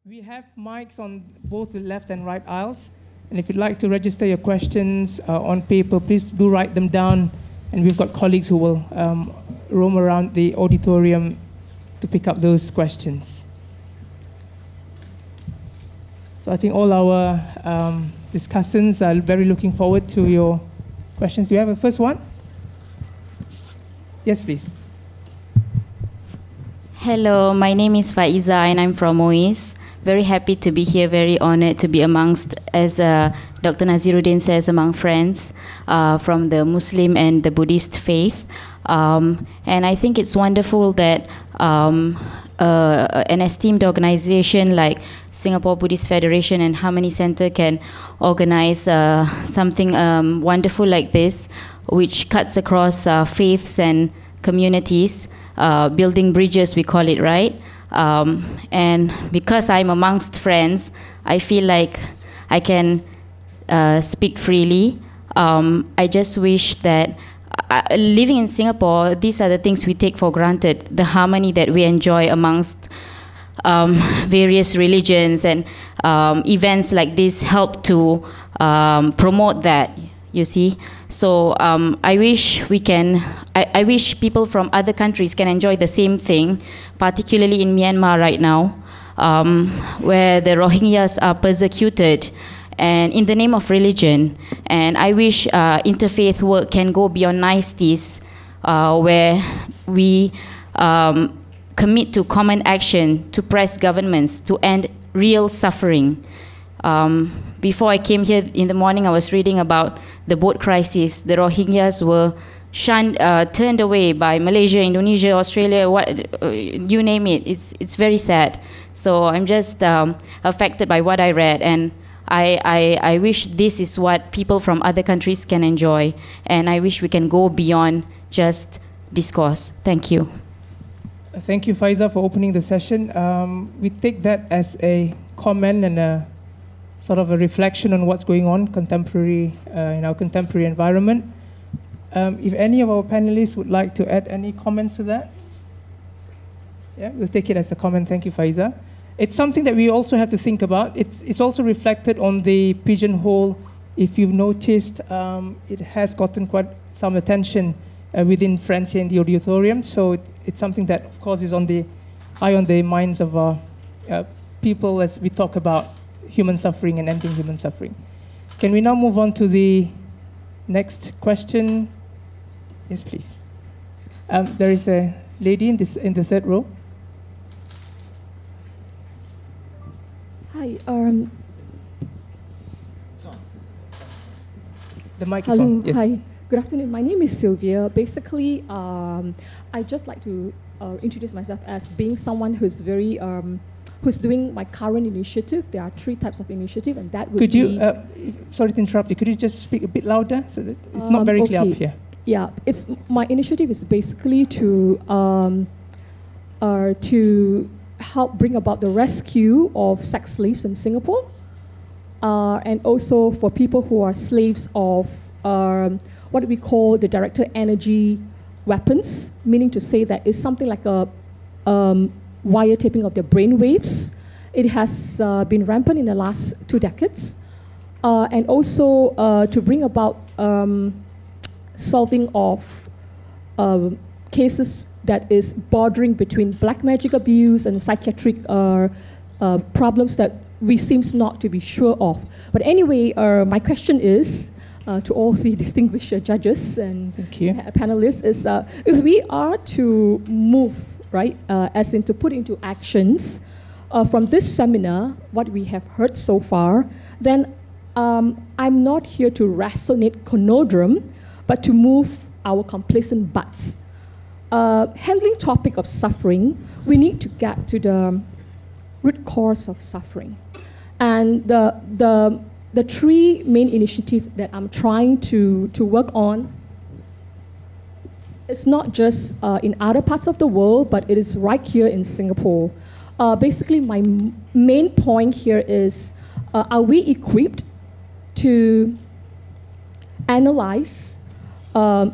We have mics on both the left and right aisles. And if you'd like to register your questions on paper, please do write them down. And we've got colleagues who will roam around the auditorium to pick up those questions. So I think all our discussants are very looking forward to your questions. Do you have a first one? Yes, please. Hello, my name is Faiza and I'm from MOIS. Very happy to be here, very honored to be amongst, as Dr. Naziruddin says, among friends from the Muslim and the Buddhist faith. And I think it's wonderful that an esteemed organization like Singapore Buddhist Federation and Harmony Center can organize something wonderful like this, which cuts across faiths and communities, building bridges, we call it, right? And because I'm amongst friends, I feel like I can speak freely. I just wish that living in Singapore, these are the things we take for granted, the harmony that we enjoy amongst various religions, and events like this help to promote that, you see. So I wish we can, I wish people from other countries can enjoy the same thing, particularly in Myanmar right now, where the Rohingyas are persecuted and in the name of religion. And I wish interfaith work can go beyond niceties, where we commit to common action to press governments to end real suffering. Before I came here in the morning, I was reading about the boat crisis. The Rohingyas were shunned, turned away by Malaysia, Indonesia, Australia, you name it. It's very sad. So I'm just affected by what I read, and I wish this is what people from other countries can enjoy, and I wish we can go beyond just discourse. Thank you. Thank you, Faiza, for opening the session. We take that as a comment and a sort of a reflection on what's going on contemporary in our contemporary environment. If any of our panelists would like to add any comments to that? Yeah, we'll take it as a comment. Thank you, Faiza. It's something that we also have to think about. It's also reflected on the pigeonhole. If you've noticed, it has gotten quite some attention within friends here in the auditorium. So it's something that, of course, is on the minds of people as we talk about human suffering and ending human suffering. Can we now move on to the next question? Yes, please. There is a lady in the third row. Hi. The mic is hello, on. Yes. Hi. Good afternoon. My name is Sylvia. Basically, I'd just like to introduce myself as being someone who's very who's doing my current initiative. There are 3 types of initiative, and that would be... Could you, sorry to interrupt you, could you just speak a bit louder so that it's not very clear up here? Yeah, my initiative is basically to help bring about the rescue of sex slaves in Singapore, and also for people who are slaves of what we call the directed energy weapons, meaning to say that it's something like a wiretapping of their brain waves. It has been rampant in the last 2 decades. And also to bring about solving of cases that is bordering between black magic abuse and psychiatric problems that we seems not to be sure of. But anyway, my question is, to all the distinguished judges and panelists, is if we are to move, right, as in to put into actions from this seminar, what we have heard so far, then I'm not here to resonate conundrum, but to move our complacent butts. Handling topic of suffering, we need to get to the root cause of suffering. And the 3 main initiatives that I'm trying to work on, it's not just in other parts of the world, but it is right here in Singapore. Basically, my main point here is, are we equipped to analyze black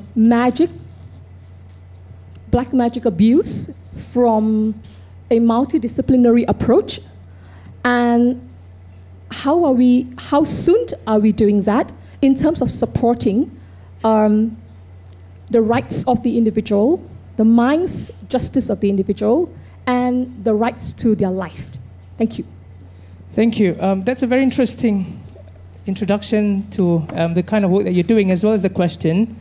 magic abuse from a multidisciplinary approach, And how soon are we doing that in terms of supporting the rights of the individual, the mind's justice of the individual, and the rights to their life? Thank you. Thank you. That's a very interesting introduction to the kind of work that you're doing, as well as the question.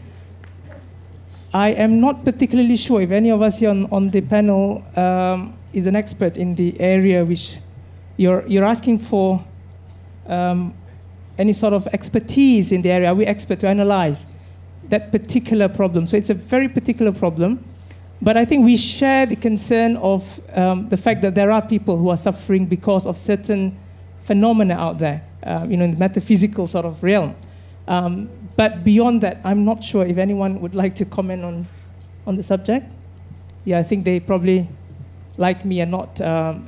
I am not particularly sure if any of us here on the panel is an expert in the area which you're asking for. Any sort of expertise in the area. Are we expert to analyze that particular problem? So it's a very particular problem. But I think we share the concern of the fact that there are people who are suffering because of certain phenomena out there, in the metaphysical sort of realm. But beyond that, I'm not sure if anyone would like to comment on the subject. Yeah, I think they probably, like me, are not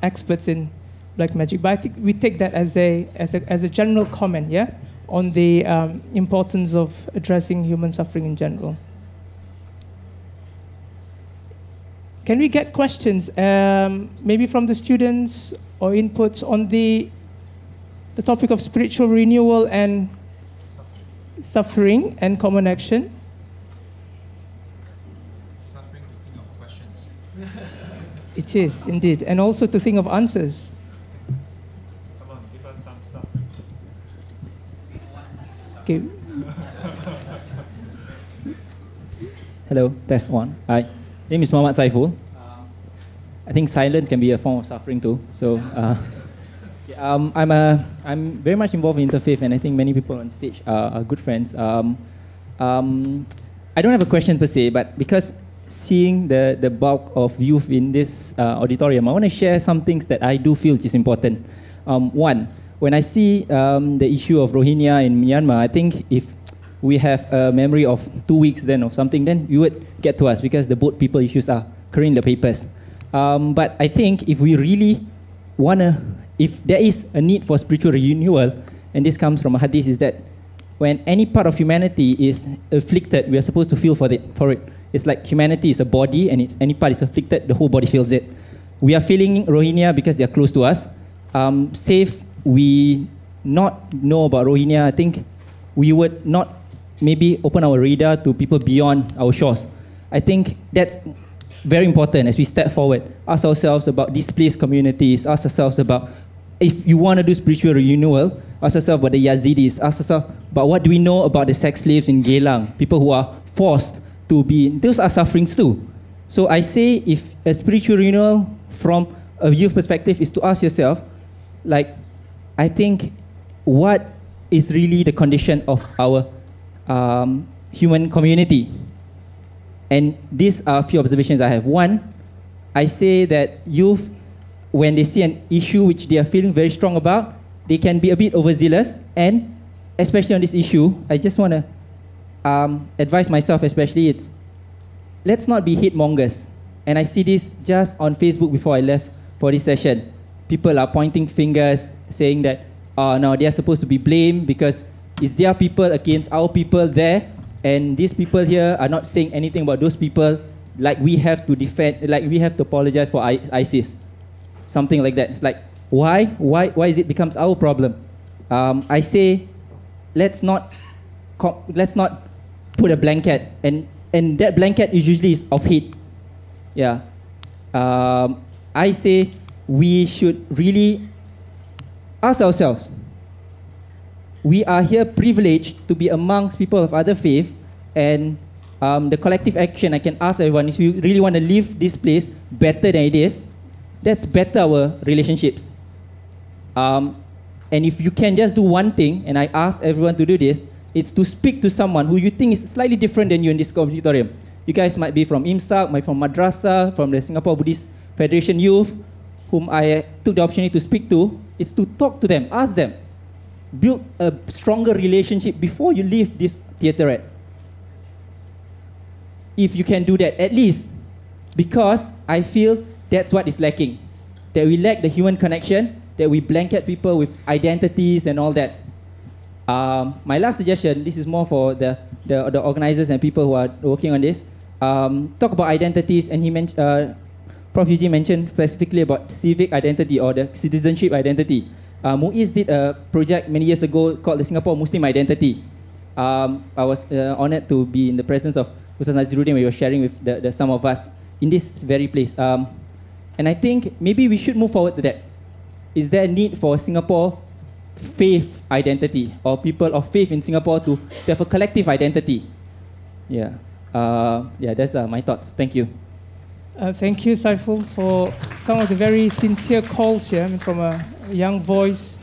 experts in black magic. But I think we take that as a general comment, yeah, on the importance of addressing human suffering in general. Can we get questions, maybe from the students or inputs on the topic of spiritual renewal and suffering and common action? Suffering to think of questions. It is, indeed. And also to think of answers. Come on, give us some suffering. Okay. Hello, test one. Hi, name is Muhammad Saiful. I think silence can be a form of suffering too. So, I'm very much involved in interfaith, and I think many people on stage are good friends. I don't have a question per se, but because seeing the bulk of youth in this auditorium, I want to share some things that I do feel is important. One, when I see the issue of Rohingya in Myanmar, I think if we have a memory of 2 weeks then of something, then you would get to us because the boat people issues are current in the papers. But I think if we really if there is a need for spiritual renewal, and this comes from a hadith, is that when any part of humanity is afflicted, we are supposed to feel for it. It's like humanity is a body, and any part is afflicted, the whole body feels it. We are feeling Rohingya because they are close to us. Safe we not know about Rohingya, I think we would not maybe open our radar to people beyond our shores. I think that's very important as we step forward. Ask ourselves about displaced communities, ask ourselves about, if you want to do spiritual renewal, ask yourself about the Yazidis, ask yourself about what do we know about the sex slaves in Geylang, people who are forced to be, those are sufferings too. So I say if a spiritual renewal from a youth perspective is to ask yourself, like, I think what is really the condition of our human community? And these are a few observations I have. One, I say that youth, when they see an issue which they are feeling very strong about, they can be a bit overzealous, and especially on this issue, I just want to advise myself especially, let's not be hate mongers. And I see this just on Facebook before I left for this session. People are pointing fingers, saying that, no, they are supposed to be blamed because it's their people against our people there, and these people here are not saying anything about those people, like we have to defend, like we have to apologize for ISIS. Something like that. It's like, why is it becomes our problem? I say, let's not put a blanket, and that blanket usually is of hate. Yeah. I say we should really ask ourselves, we are here privileged to be amongst people of other faith, and the collective action, I can ask everyone, if you really want to leave this place better than it is, let's better our relationships. And if you can just do one thing, and I ask everyone to do this, it's to speak to someone who you think is slightly different than you in this auditorium. You guys might be from IMSAC, might be from Madrasah, from the Singapore Buddhist Federation Youth, whom I took the opportunity to speak to. It's to talk to them, ask them, build a stronger relationship before you leave this theaterette. If you can do that, at least, because I feel that's what is lacking. That we lack the human connection, that we blanket people with identities and all that. My last suggestion, this is more for the organizers and people who are working on this, talk about identities, and Prof. Eugene mentioned specifically about civic identity or the citizenship identity. MUIS did a project many years ago called the Singapore Muslim Identity. I was honored to be in the presence of Ustaz Naziruddin when he was sharing with the some of us in this very place. And I think maybe we should move forward to that. Is there a need for Singapore faith identity or people of faith in Singapore to have a collective identity? Yeah, that's my thoughts. Thank you. Thank you, Saiful, for some of the very sincere calls here from a young voice,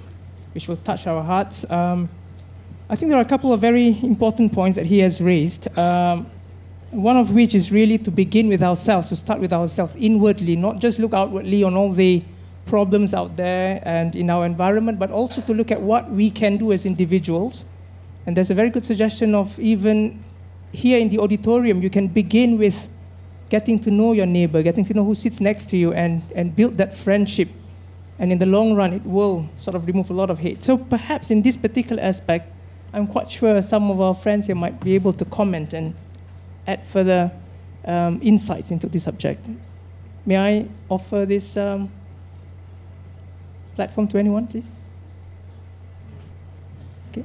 which will touch our hearts. I think there are a couple of very important points that he has raised. One of which is really to begin with ourselves, to start with ourselves inwardly, not just look outwardly on all the problems out there and in our environment, but also to look at what we can do as individuals. And there's a very good suggestion of even here in the auditorium, you can begin with getting to know your neighbor, getting to know who sits next to you and build that friendship. And in the long run, it will sort of remove a lot of hate. So perhaps in this particular aspect, I'm quite sure some of our friends here might be able to comment and add further insights into this subject. May I offer this platform to anyone, please? Okay.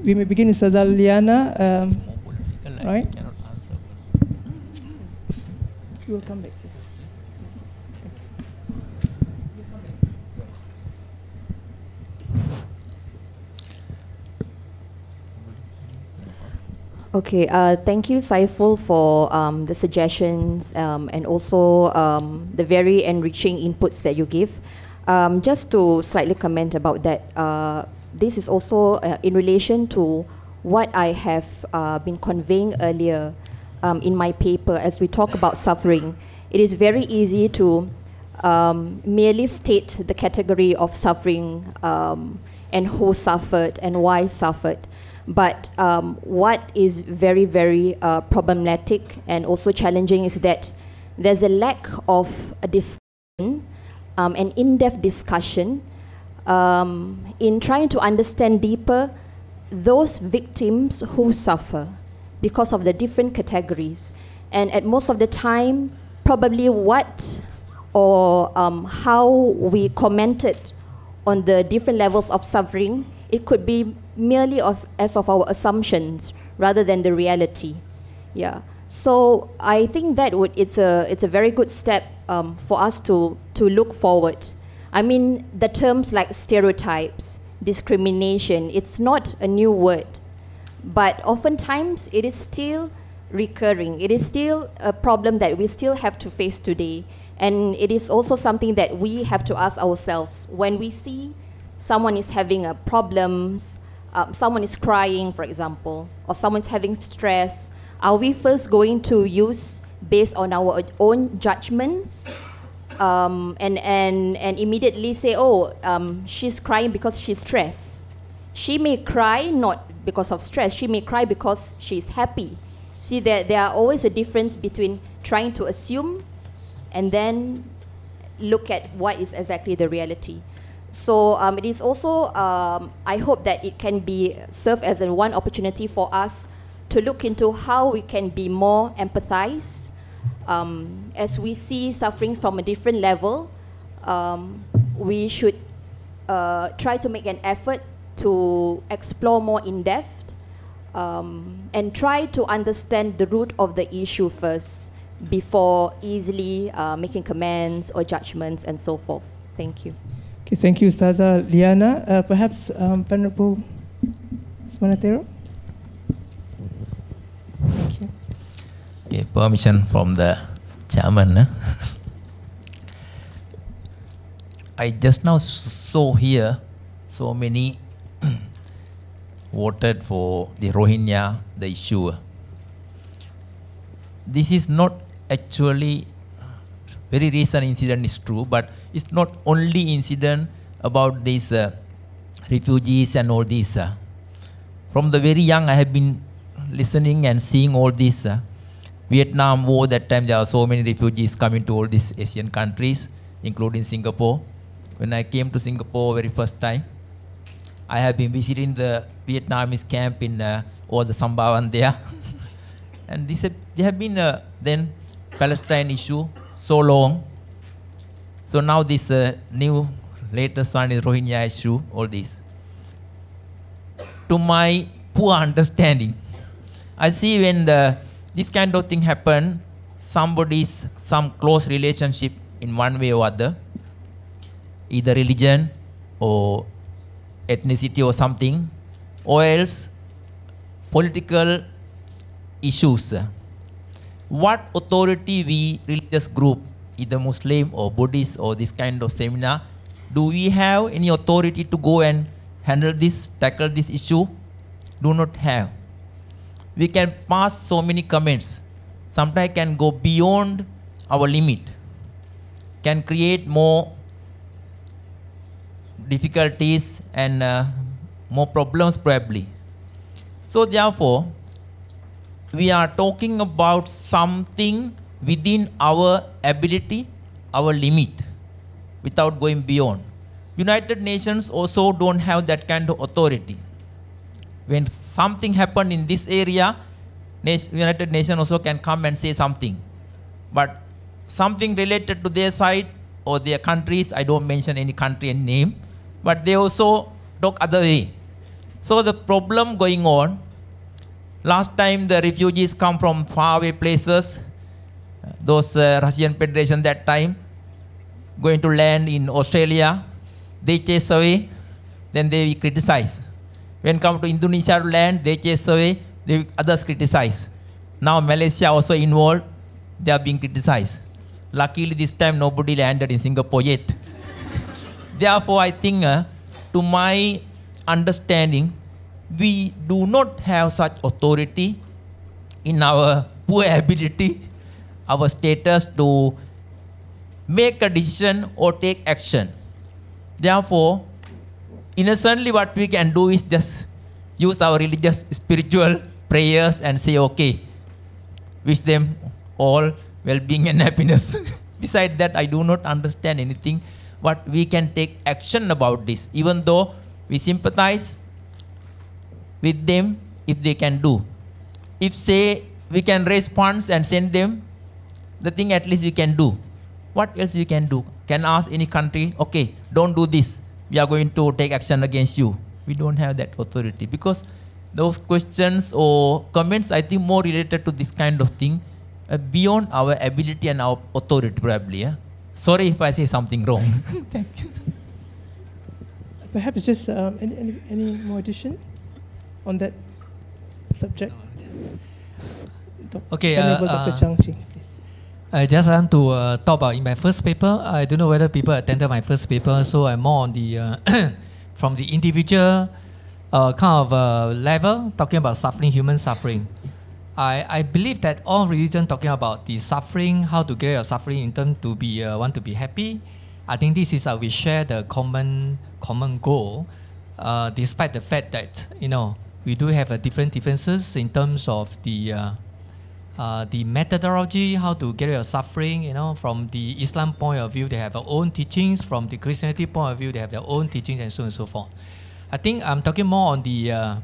We may begin with Ustazah Liana. Right? We will come back to you. Okay, thank you, Saiful, for the suggestions and also the very enriching inputs that you give. Just to slightly comment about that, this is also in relation to what I have been conveying earlier in my paper as we talk about suffering. It is very easy to merely state the category of suffering and who suffered and why suffered. But what is very, very problematic and also challenging is that there's a lack of a discussion, an in-depth discussion in trying to understand deeper those victims who suffer because of the different categories. And at most of the time, probably what or how we commented on the different levels of suffering, it could be merely as of our assumptions rather than the reality. Yeah. So I think that it's a very good step for us to look forward. I mean, the terms like stereotypes, discrimination, it's not a new word, but oftentimes it is still recurring. It is still a problem that we still have to face today. And it is also something that we have to ask ourselves when we see someone is having problems, someone is crying, for example, or someone's having stress. Are we first going to use based on our own judgments and immediately say, oh, she's crying because she's stressed? She may cry not because of stress. She may cry because she's happy. See, there are always a difference between trying to assume and then look at what is exactly the reality. So it is also, I hope that it can be serve as one opportunity for us to look into how we can be more empathized as we see sufferings from a different level. We should try to make an effort to explore more in depth and try to understand the root of the issue first before easily making comments or judgments and so forth. Thank you. Okay, thank you, Ustazah Liana. Perhaps Venerable Smanatero? Thank you. Okay, permission from the chairman. I just now saw here so many voted for the Rohingya, the issue. This is not actually very recent incident, is true, but it's not only incident about these refugees and all this. From the very young, I have been listening and seeing all this. Vietnam War, that time there are so many refugees coming to all these Asian countries, including Singapore. When I came to Singapore very first time, I have been visiting the Vietnamese camp in all the Sambhavan there. And there have been then Palestine issue, so long. So now this new latest one is Rohingya issue, all this. To my poor understanding, I see when this kind of thing happen, some close relationship in one way or other, either religion or ethnicity or something, or else political issues. What authority we religious group, either Muslim or Buddhist or this kind of seminar, do we have any authority to go and handle this, tackle this issue? Do not have. We can pass so many comments. Sometimes can go beyond our limit, can create more difficulties and more problems probably. So therefore, we are talking about something within our ability, our limit, without going beyond. United Nations also don't have that kind of authority. When something happen in this area, United Nations also can come and say something. But something related to their side or their countries, I don't mention any country and name, but they also talk other way. So the problem going on, last time the refugees come from faraway places, those Russian Federation that time, going to land in Australia, they chase away, then they criticize. When come to Indonesia to land, they chase away, others criticize. Now Malaysia also involved, they are being criticized. Luckily this time nobody landed in Singapore yet. Therefore I think, to my understanding, we do not have such authority in our poor ability, our status to make a decision or take action. Therefore, innocently what we can do is just use our religious, spiritual prayers and say, okay, wish them all well-being and happiness. Besides that, I do not understand anything, but we can take action about this, even though we sympathize with them if they can do. If say we can raise funds and send them, the thing at least we can do. What else we can do? Can ask any country, okay, don't do this. We are going to take action against you. We don't have that authority because those questions or comments, I think more related to this kind of thing, beyond our ability and our authority probably. Yeah? Sorry if I say something wrong. Thank you. Perhaps just any more addition on that subject? Okay, Dr. Chang Ching, please. I just want to talk about in my first paper. I don't know whether people attended my first paper, so I'm more on the from the individual kind of level, talking about suffering, human suffering. I believe that all religion talking about the suffering, how to get your suffering in terms to be want to be happy. I think this is we share the common goal, despite the fact that we do have different differences in terms of the methodology, how to get rid of suffering. From the Islam point of view, they have their own teachings. From the Christianity point of view, they have their own teachings, and so on and so forth. I think I'm talking more on the,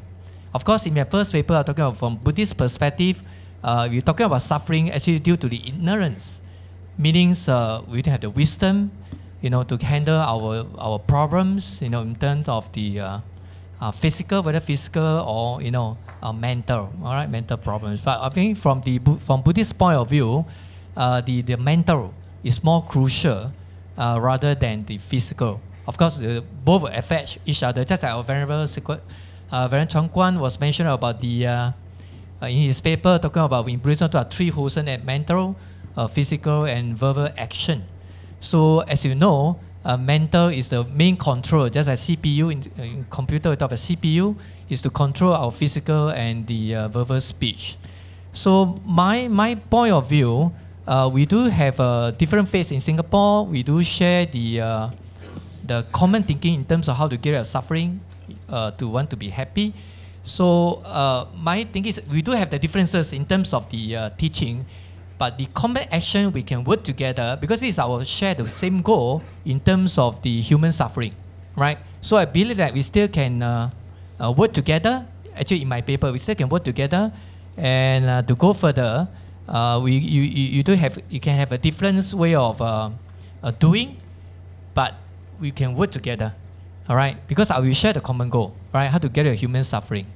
of course, in my first paper, I'm talking about from Buddhist perspective. We're talking about suffering actually due to the ignorance, meaning we don't have the wisdom, to handle our problems, in terms of the physical, whether physical or mental, all right, mental problems. But I think from Buddhist point of view, the mental is more crucial rather than the physical. Of course, both affect each other. Just like our Venerable Venerable Chuang Quan was mentioned about the in his paper talking about in Buddhism there are three wholesome and mental, physical, and verbal action. So as you know, mental is the main control, just like CPU in computer we talk about CPU is to control our physical and the verbal speech. So my point of view, we do have a different phase in Singapore. We do share the common thinking in terms of how to get rid of suffering, to want to be happy. So my thinking is we do have the differences in terms of the teaching, but the common action we can work together because this is our share the same goal in terms of the human suffering, right? So I believe that we still can work together. Actually, in my paper, we still can work together and to go further. You can have a different way of doing, but we can work together, all right? Because we share the common goal, right? How to get rid of human suffering.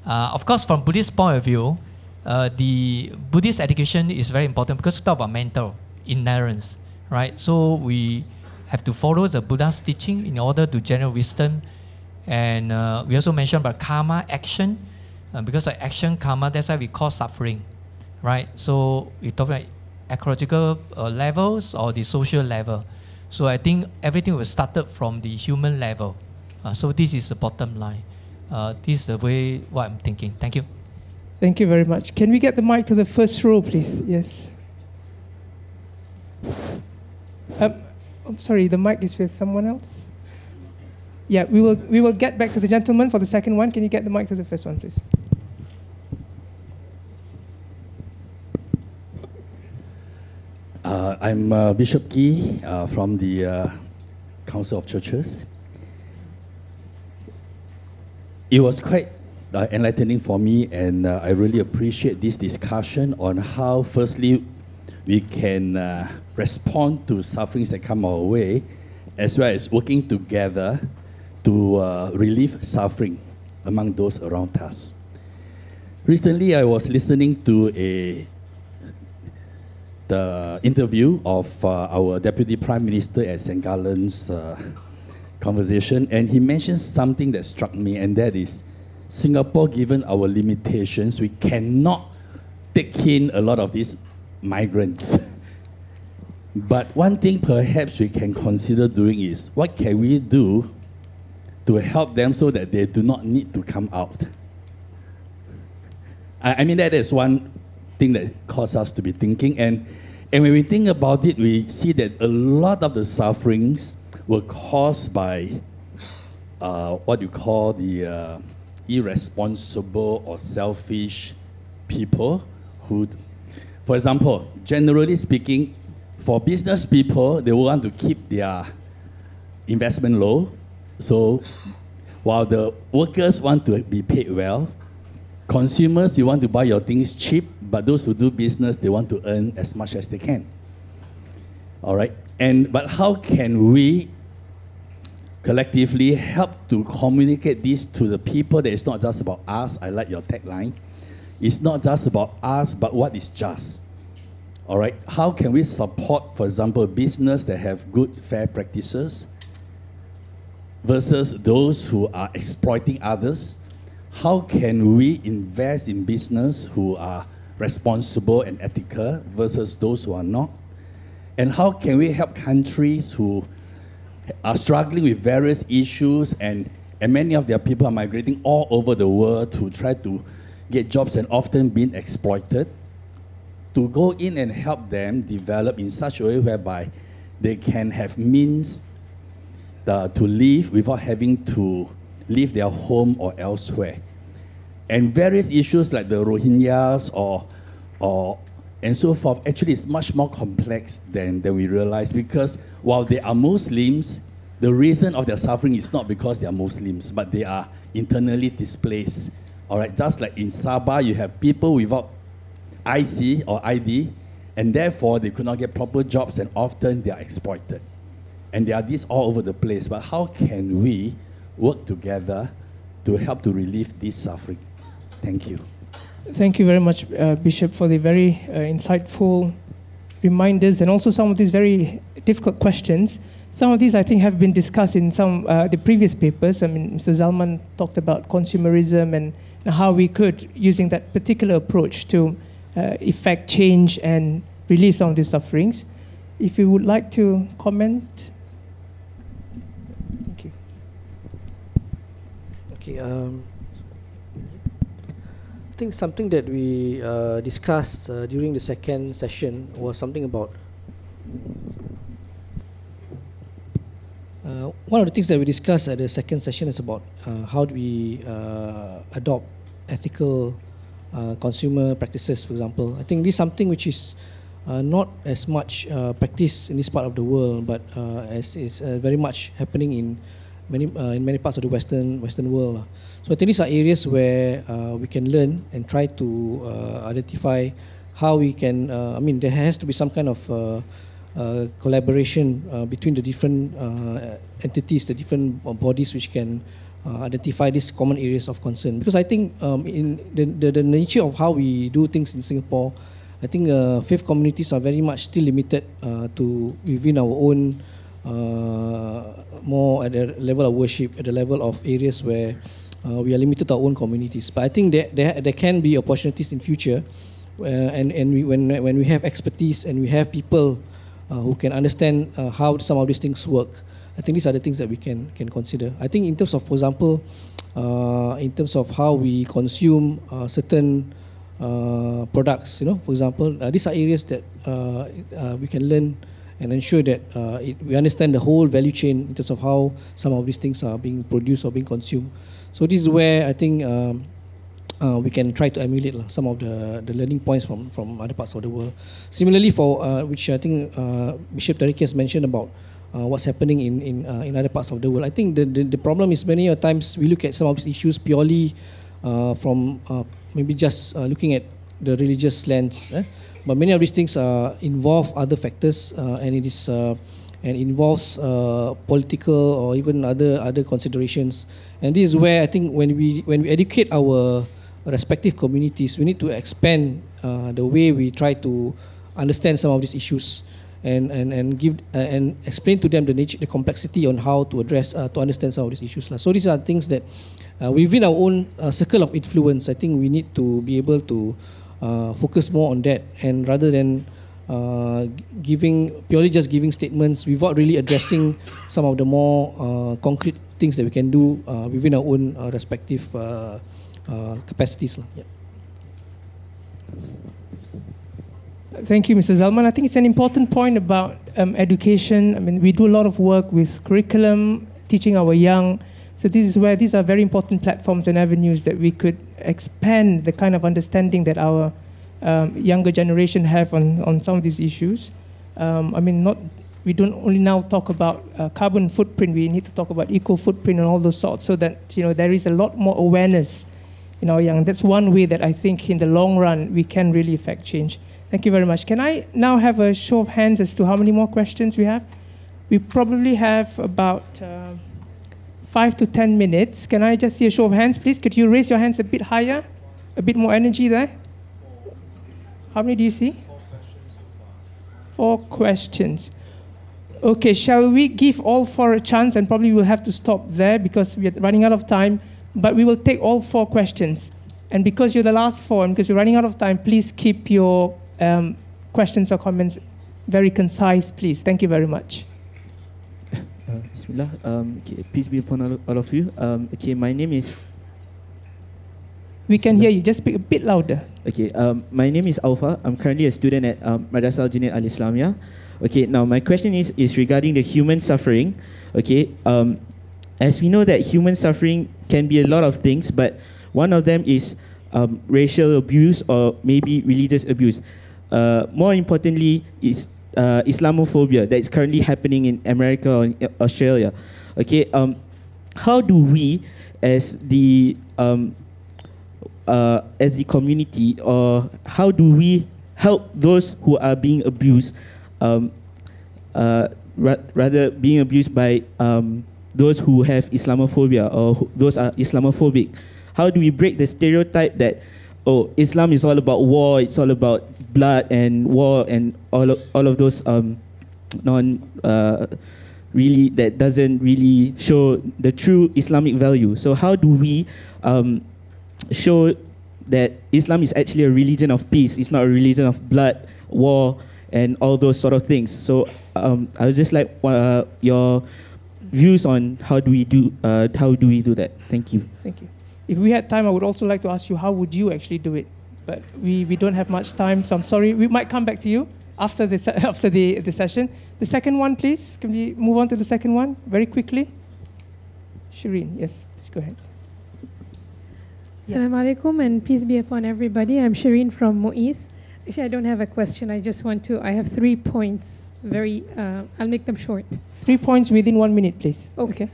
Of course, from Buddhist point of view, the Buddhist education is very important because we talk about mental ignorance, right? So we have to follow the Buddha's teaching in order to generate wisdom. And we also mentioned about karma, action. Because of action, karma, that's why we cause suffering, right? So we talk about ecological levels or the social level. So I think everything was started from the human level. So this is the bottom line. This is the way what I'm thinking. Thank you. Thank you very much. Can we get the mic to the first row, please? Yes. I'm sorry, the mic is with someone else? Yeah, we will get back to the gentleman for the second one. Can you get the mic to the first one, please? I'm Bishop Kee from the Council of Churches. It was quite enlightening for me, and I really appreciate this discussion on how, firstly, we can respond to sufferings that come our way, as well as working together to relieve suffering among those around us. Recently, I was listening to the interview of our Deputy Prime Minister at St. Gallen's conversation, and he mentioned something that struck me, and that is Singapore, given our limitations, we cannot take in a lot of these migrants. But one thing perhaps we can consider doing is, what can we do to help them so that they do not need to come out? I mean, that is one thing that causes us to be thinking. And when we think about it, we see that a lot of the sufferings were caused by what you call the irresponsible or selfish people who, for example, generally speaking, for business people, they want to keep their investment low. So while the workers want to be paid well, consumers, you want to buy your things cheap, but those who do business, they want to earn as much as they can. All right? But how can we collectively help to communicate this to the people that it's not just about us? I like your tagline. It's not just about us, but what is just. All right? How can we support, for example, business that have good, fair practices versus those who are exploiting others? How can we invest in business who are responsible and ethical versus those who are not? And how can we help countries who are struggling with various issues, and many of their people are migrating all over the world to try to get jobs and often being exploited, to go in and help them develop in such a way whereby they can have means to live without having to leave their home or elsewhere. And various issues like the Rohingyas and so forth, actually it's much more complex than we realize, because while they are Muslims, the reason of their suffering is not because they are Muslims, but they are internally displaced. All right, just like in Sabah, you have people without IC or ID, and therefore they could not get proper jobs, and often they are exploited. And there are these all over the place. But how can we work together to help to relieve this suffering? Thank you. Thank you very much, Bishop, for the very insightful reminders and also some of these very difficult questions. Some of these, I think, have been discussed in some the previous papers. I mean, Mr. Zalman talked about consumerism and how we could, using that particular approach, to effect change and relieve some of these sufferings. If you would like to comment. Thank you. Okay. I think something that we discussed during the second session was something about one of the things that we discussed at the second session is about how do we adopt ethical consumer practices, for example. I think this is something which is not as much practiced in this part of the world, but as is very much happening in many parts of the Western world. So I think these are areas where we can learn and try to identify how we can, there has to be some kind of collaboration between the different entities, the different bodies which can identify these common areas of concern. Because I think in the nature of how we do things in Singapore, I think faith communities are very much still limited to within our own, more at the level of worship, at the level of areas where we are limited to our own communities. But I think there can be opportunities in future, when we have expertise and we have people who can understand how some of these things work. I think these are the things that we can consider. I think in terms of, for example, in terms of how we consume certain products, for example, these are areas that we can learn and ensure that we understand the whole value chain in terms of how some of these things are being produced or being consumed. So this is where I think we can try to emulate some of the learning points from other parts of the world. Similarly, for which I think Bishop Tariki has mentioned about what's happening in other parts of the world. I think the problem is many times we look at some of these issues purely from maybe just looking at the religious lens, but many of these things involve other factors, and it is and involves political or even other considerations. And this is where I think when we educate our respective communities, we need to expand the way we try to understand some of these issues, and give and explain to them the nature, the complexity on how to address, to understand some of these issues. So these are things that within our own circle of influence, I think we need to be able to focus more on that, and rather than purely just giving statements without really addressing some of the more concrete things that we can do within our own respective capacities. Yeah. Thank you, Mr. Zalman. I think it's an important point about education. I mean, we do a lot of work with curriculum, teaching our young. So this is where these are very important platforms and avenues that we could expand the kind of understanding that our younger generation have on some of these issues. I mean, we don't only now talk about carbon footprint, we need to talk about eco footprint and all those sorts, so that there is a lot more awareness in our young. That's one way that I think in the long run we can really affect change. Thank you very much. Can I now have a show of hands as to how many more questions we have? We probably have about 5 to 10 minutes. Can I just see a show of hands, please? Could you raise your hands a bit higher? A bit more energy there? How many do you see? 4 questions. Okay, shall we give all 4 a chance? And probably we'll have to stop there because we are running out of time. But we will take all 4 questions. And because you're the last 4, and because we're running out of time, please keep your questions or comments very concise, please. Thank you very much. Bismillah. Okay, peace be upon all of you. Okay, my name is... We can hear you. Just speak a bit louder. Okay, my name is Alfa. I'm currently a student at Madrasah Al-Junaid Al-Islamiyah. Okay, now my question is regarding the human suffering. Okay, as we know that human suffering can be a lot of things, but one of them is racial abuse or maybe religious abuse. More importantly is Islamophobia that is currently happening in America or in Australia. Okay, how do we as the community, or how do we help those who are being abused, rather being abused by those who have Islamophobia or those are Islamophobic? How do we break the stereotype that, oh, Islam is all about war, it's all about blood and war and all of those really that doesn't really show the true Islamic value. So how do we show that Islam is actually a religion of peace, it's not a religion of blood, war, and all those sort of things? So I would just like your views on how do we do that? Thank you. Thank you. If we had time, I would also like to ask you, how would you actually do it? But we don't have much time, so I'm sorry. We might come back to you after the session. The second one, please. Can we move on to the second one very quickly? Shireen, yes, please go ahead. Assalamu alaikum and peace be upon everybody. I'm Shireen from Muiz. Actually, I don't have a question. I have 3 points. I'll make them short. 3 points within 1 minute, please. Okay.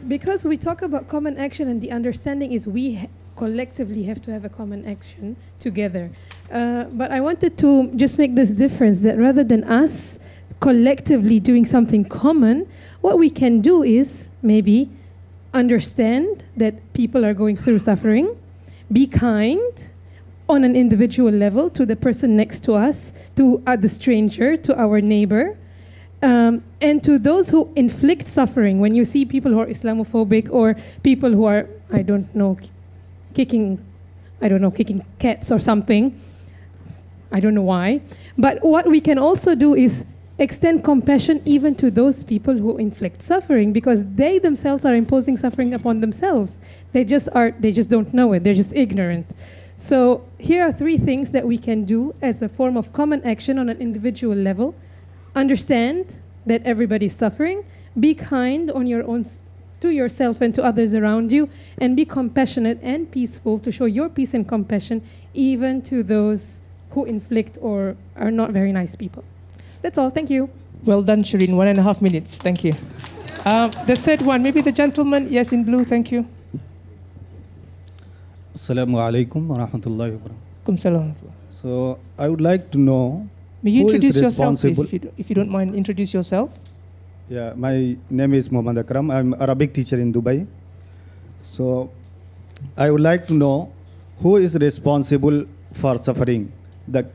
Because we talk about common action and the understanding is we collectively have to have a common action together. But I wanted to just make this difference that rather than us collectively doing something common, what we can do is maybe understand that people are going through suffering, be kind on an individual level to the person next to us, to the stranger, to our neighbor, and to those who inflict suffering. When you see people who are Islamophobic or people who are, I don't know, kicking cats or something, I don't know why. But what we can also do is extend compassion even to those people who inflict suffering, because they themselves are imposing suffering upon themselves. They just don't know it. They're just ignorant. So here are 3 things that we can do as a form of common action on an individual level. Understand that everybody's suffering. Be kind on your own, to yourself and to others around you, and be compassionate and peaceful to show your peace and compassion even to those who inflict or are not very nice people. That's all. Thank you. Well done, Shireen. 1.5 minutes. Thank you. The third one, maybe the gentleman. Yes, in blue. Thank you. Assalamu alaikum wa rahmatullahi wa barakatuh. So I would like to know, may you who introduce is yourself, responsible? please, if you don't mind, introduce yourself. Yeah, my name is Muhammad Akram. I'm Arabic teacher in Dubai. So I would like to know, who is responsible for suffering, the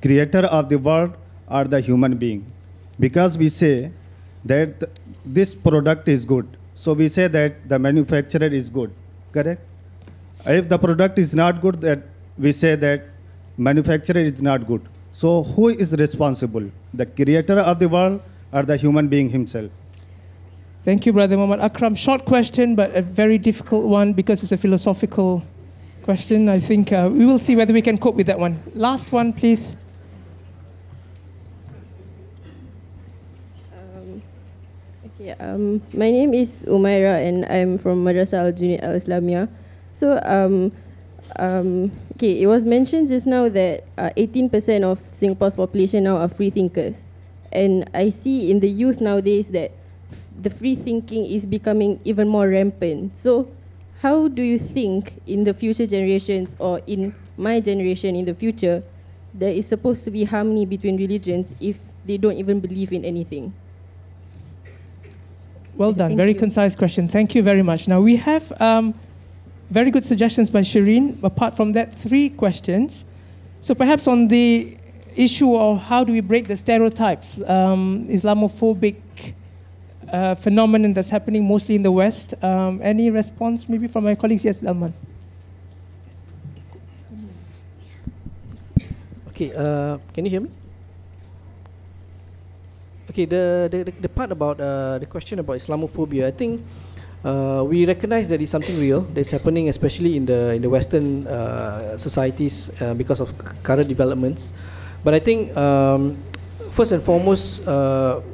creator of the world or the human being? Because we say that this product is good, so we say that the manufacturer is good, correct? If the product is not good, that we say that manufacturer is not good. So who is responsible, the creator of the world or the human being himself? Thank you, Brother Muhammad Akram. Short question, but a very difficult one because it's a philosophical question. I think we will see whether we can cope with that one. Last one, please. My name is Umaira and I'm from Madrasah Al-Junaid Al-Islamiyah. So, it was mentioned just now that 18% of Singapore's population now are free thinkers. And I see in the youth nowadays that the free thinking is becoming even more rampant. So, how do you think in the future generations, or in my generation in the future, there is supposed to be harmony between religions if they don't even believe in anything? Well done. Very concise question. Thank you very much. Now, we have very good suggestions by Shireen. Apart from that, 3 questions. So perhaps on the issue of how do we break the stereotypes, Islamophobic phenomenon that's happening mostly in the West. Any response maybe from my colleagues? Yes, Alman. Okay, can you hear me? Okay, the part about the question about Islamophobia, I think we recognize that it's something real that's happening, especially in the Western societies because of current developments. But I think first and foremost,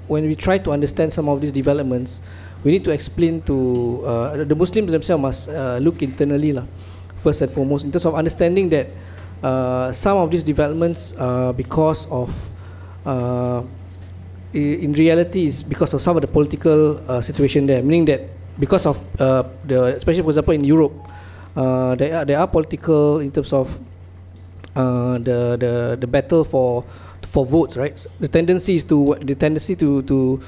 when we try to understand some of these developments, we need to explain to the Muslims themselves must look internally, first and foremost, in terms of understanding that some of these developments because of in reality is because of some of the political situation there, meaning that because of especially for example in Europe, there are political in terms of the battle for votes, right? The tendency to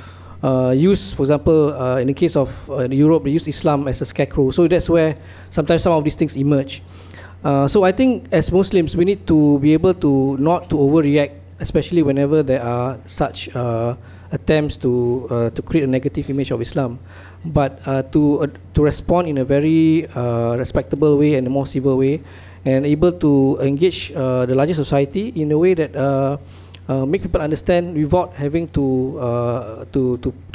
use, for example, in the case of Europe, they use Islam as a scarecrow. So that's where sometimes some of these things emerge. So I think as Muslims, we need to be able to not to overreact, especially whenever there are such attempts to create a negative image of Islam, but to respond in a very respectable way and a more civil way, and able to engage the larger society in a way that make people understand without having to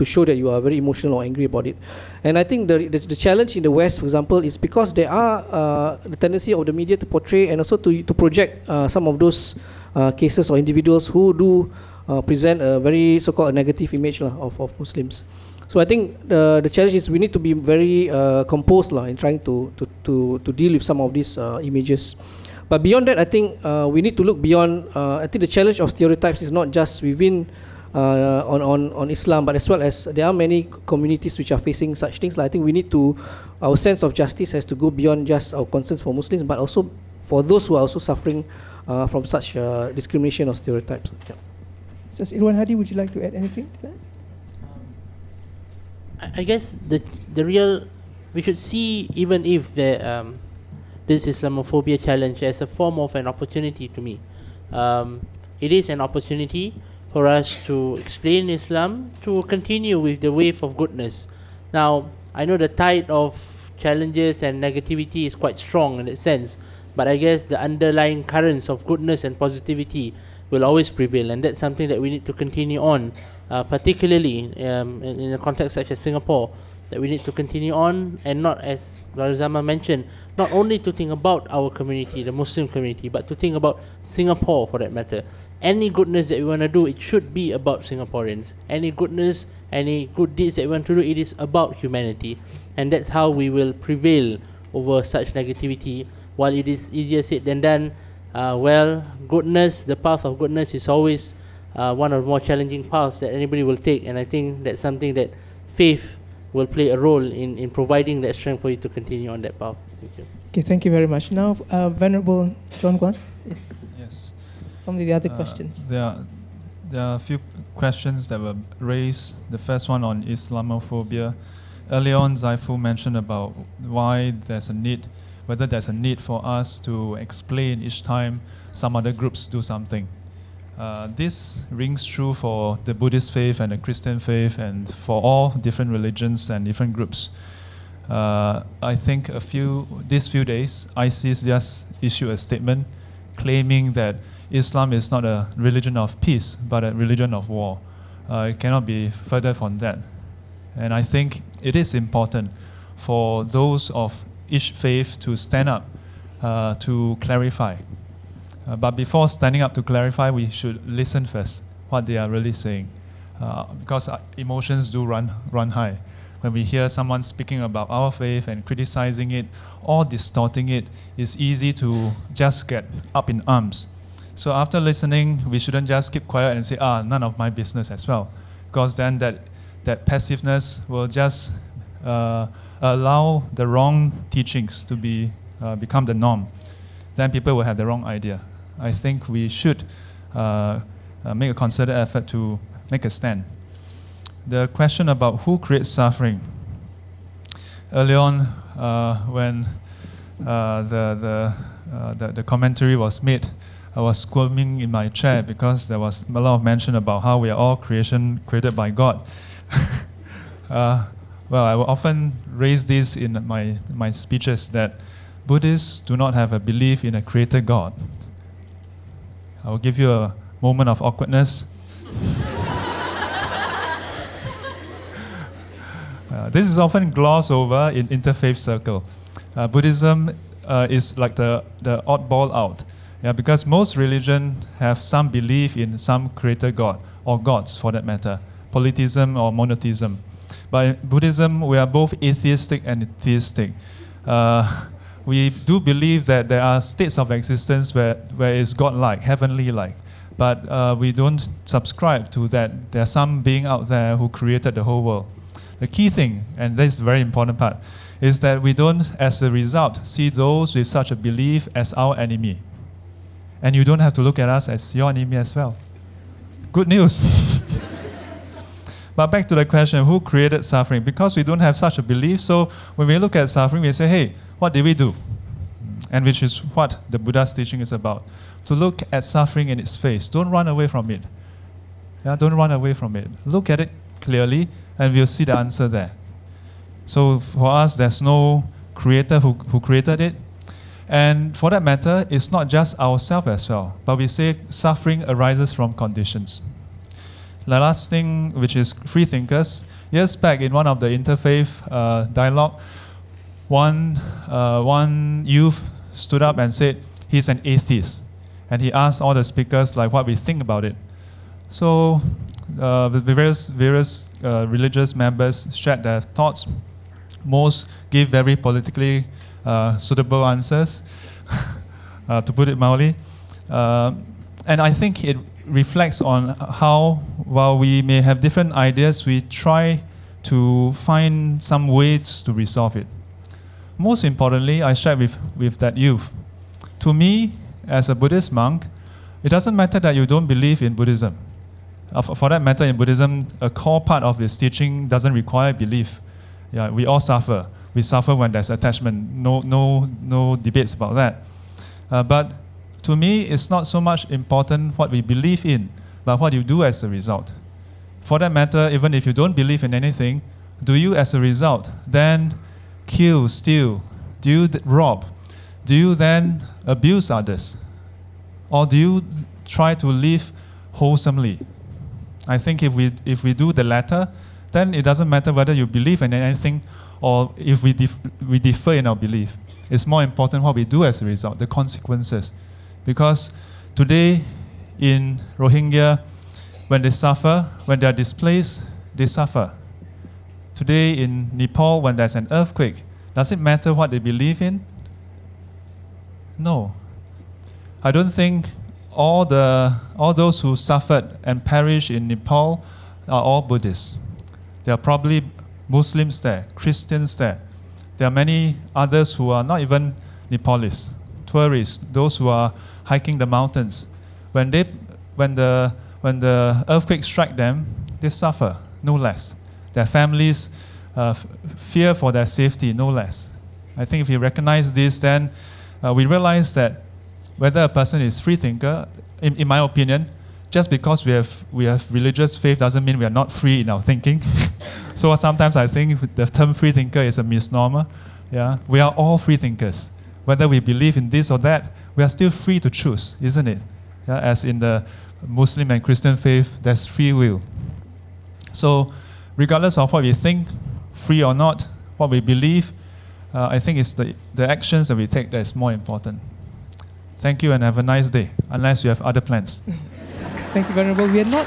show that you are very emotional or angry about it. And I think the challenge in the West, for example, is because there are the tendency of the media to portray and also to project some of those cases or individuals who do present a very so-called negative image of Muslims. So I think the challenge is we need to be very composed in trying to deal with some of these images. But beyond that, I think we need to look beyond. I think the challenge of stereotypes is not just within on Islam, but as well as there are many communities which are facing such things. I think we need to, our sense of justice has to go beyond just our concerns for Muslims, but also for those who are also suffering from such discrimination or stereotypes. Yeah. So Irwan Hadi, would you like to add anything to that? I guess the real, we should see, even if this Islamophobia challenge as a form of an opportunity to me. It is an opportunity for us to explain Islam, to continue with the wave of goodness. Now, I know the tide of challenges and negativity is quite strong in that sense, but I guess the underlying currents of goodness and positivity will always prevail, and that's something that we need to continue on, particularly in a context such as Singapore, that we need to continue on, and not, as Brother Zaman mentioned, not only to think about our community, the Muslim community, but to think about Singapore for that matter. Any goodness that we want to do, it should be about Singaporeans. Any goodness, any good deeds that we want to do, it is about humanity. And that's how we will prevail over such negativity. While it is easier said than done, well, goodness, the path of goodness is always one of the more challenging paths that anybody will take, and I think that's something that faith will play a role in providing that strength for you to continue on that path. Thank you. Okay, thank you very much. Now, Venerable John Guan. Yes. Yes. Some of the other questions. There are a few questions that were raised. The first one on Islamophobia. Earlier on, Zaiful mentioned about why there's a need, whether there's a need for us to explain each time some other groups do something. This rings true for the Buddhist faith and the Christian faith and for all different religions and different groups. I think these few days, ISIS just issued a statement claiming that Islam is not a religion of peace, but a religion of war. It cannot be further from that. And I think it is important for those of each faith to stand up to clarify. But before standing up to clarify, we should listen first what they are really saying, because emotions do run high. When we hear someone speaking about our faith and criticizing it or distorting it, it's easy to just get up in arms. So after listening, we shouldn't just keep quiet and say, none of my business as well, because then that passiveness will just allow the wrong teachings to become the norm. Then people will have the wrong idea. I think we should make a concerted effort to make a stand. The question about who creates suffering. Early on, when the commentary was made, I was squirming in my chair because there was a lot of mention about how we are all created by God. Well, I will often raise this in my speeches that Buddhists do not have a belief in a creator God. I will give you a moment of awkwardness. This is often glossed over in interfaith circle. Buddhism is like the oddball out, because most religions have some belief in some creator God, or gods for that matter, polytheism or monotheism. But in Buddhism, we are both atheistic and theistic. We do believe that there are states of existence where it's God-like, heavenly-like, but we don't subscribe to that. There are some being out there who created the whole world. The key thing, and this is the very important part, is that we don't, as a result, see those with such a belief as our enemy. And you don't have to look at us as your enemy as well. Good news. But back to the question, who created suffering? Because we don't have such a belief, so when we look at suffering, we say, hey, what did we do? And which is what the Buddha's teaching is about. To look at suffering in its face. Don't run away from it. Don't run away from it. Look at it clearly, and we'll see the answer there. So for us, there's no creator who created it. And for that matter, it's not just ourselves as well, but we say suffering arises from conditions. The last thing, which is free thinkers. Years back in one of the interfaith dialogue, one youth stood up and said he's an atheist. And he asked all the speakers what we think about it. So the various religious members shared their thoughts. Most gave very politically suitable answers, to put it mildly. And I think it reflects on how, while we may have different ideas, we try to find some ways to resolve it. Most importantly, I shared with that youth. To me, as a Buddhist monk, it doesn't matter that you don't believe in Buddhism. For that matter, in Buddhism, a core part of its teaching doesn't require belief. Yeah, we all suffer. We suffer when there's attachment. No debates about that. But to me, it's not so much important what we believe in, but what you do as a result. For that matter, even if you don't believe in anything, do you as a result then kill, steal? Do you rob? Do you then abuse others? Or do you try to live wholesomely? I think if we do the latter, then it doesn't matter whether you believe in anything or if we differ in our belief. It's more important what we do as a result, the consequences. Because today in Rohingya, when they suffer, when they are displaced, they suffer. Today in Nepal, when there's an earthquake, does it matter what they believe in? No. I don't think all those who suffered and perished in Nepal are all Buddhists. There are probably Muslims there, Christians there. There are many others who are not even Nepalese, tourists, those who are hiking the mountains. When the earthquake strike them, they suffer, no less. Their families fear for their safety, no less. I think if we recognize this, then we realize that whether a person is free thinker, in my opinion, just because we have religious faith doesn't mean we are not free in our thinking. So sometimes I think the term free thinker is a misnomer. Yeah, we are all free thinkers. Whether we believe in this or that, we are still free to choose, isn't it? Yeah, as in the Muslim and Christian faith, there's free will. So regardless of what we think, free or not, what we believe, I think it's the actions that we take that is more important. Thank you and have a nice day, unless you have other plans. Thank you, Venerable. We are not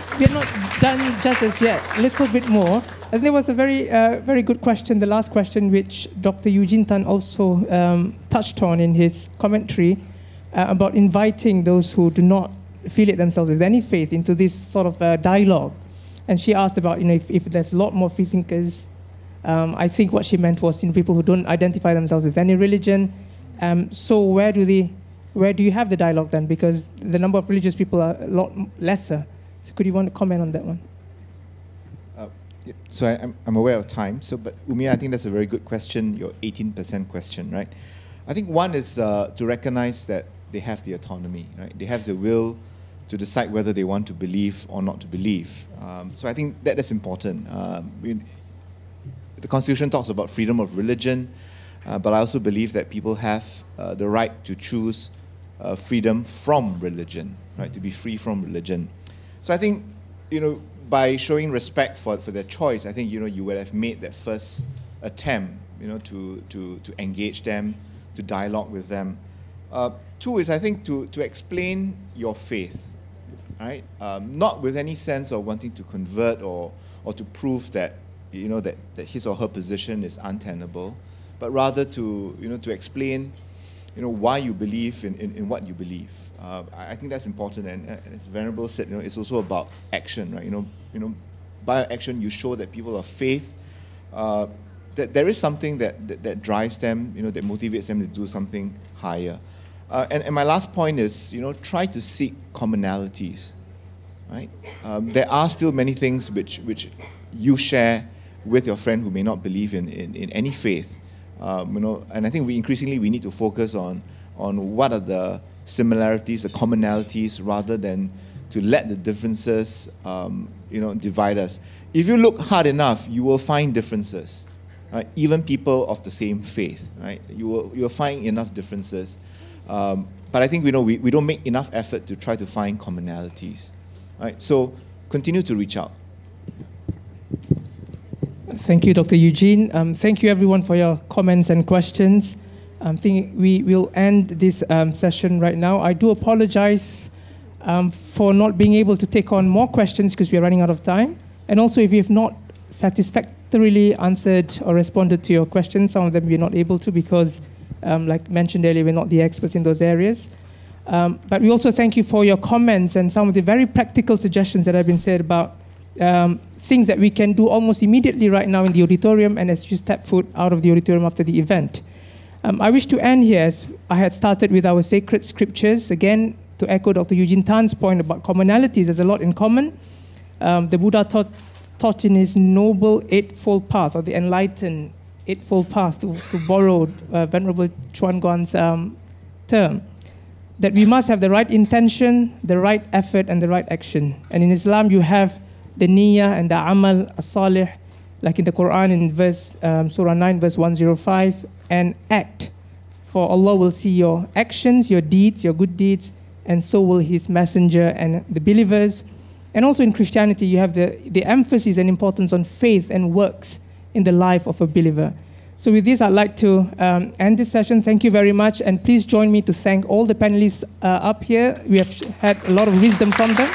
done just as yet. A little bit more. I think there was a very good question, the last question, which Dr. Eugene Tan also touched on in his commentary about inviting those who do not affiliate themselves with any faith into this sort of dialogue. And she asked about, if there's a lot more free thinkers. I think what she meant was people who don't identify themselves with any religion. So where do you have the dialogue then? Because the number of religious people are a lot lesser. So could you want to comment on that one? So I'm aware of time. But Umia, I think that's a very good question, your 18% question, right? I think one is to recognize that they have the autonomy, right? They have the will to decide whether they want to believe or not to believe. So I think that's important. The Constitution talks about freedom of religion, but I also believe that people have the right to choose freedom from religion, right? To be free from religion. So I think, by showing respect for their choice, I think, you would have made that first attempt, to engage them, to dialogue with them. Two is, I think, to explain your faith, right? Not with any sense of wanting to convert or to prove that, that his or her position is untenable, but rather to explain, why you believe in what you believe. I think that's important, and as Venerable said, it's also about action, right? By action you show that people of faith, that there is something that drives them, that motivates them to do something higher. And my last point is, try to seek commonalities, right? There are still many things which you share with your friend who may not believe in any faith. And I think we need to focus on what are the similarities, the commonalities, rather than to let the differences, divide us. If you look hard enough, you will find differences. Right? Even people of the same faith, right? You will find enough differences. But I think we don't make enough effort to try to find commonalities. Right? So continue to reach out. Thank you, Dr. Eugene. Thank you, everyone, for your comments and questions. I think we will end this session right now. I do apologize for not being able to take on more questions because we are running out of time. And also, if you have not satisfactorily answered or responded to your questions, some of them we're not able to because, like mentioned earlier, we're not the experts in those areas. But we also thank you for your comments and some of the very practical suggestions that have been said about things that we can do almost immediately right now in the auditorium and as you step foot out of the auditorium after the event. I wish to end here, as I had started with our sacred scriptures, again, to echo Dr. Eugene Tan's point about commonalities. There's a lot in common. The Buddha taught in his noble eightfold path, or the enlightened eightfold path, to borrow Venerable Chuan Guan's term, that we must have the right intention, the right effort, and the right action. And in Islam, you have the niyyah and the amal as-salih, like in the Quran in Surah 9, verse 105, and act, for Allah will see your actions, your deeds, your good deeds, and so will His messenger and the believers. And also in Christianity, you have the emphasis and importance on faith and works in the life of a believer. So with this, I'd like to end this session. Thank you very much, and please join me to thank all the panelists up here. We have had a lot of wisdom from them.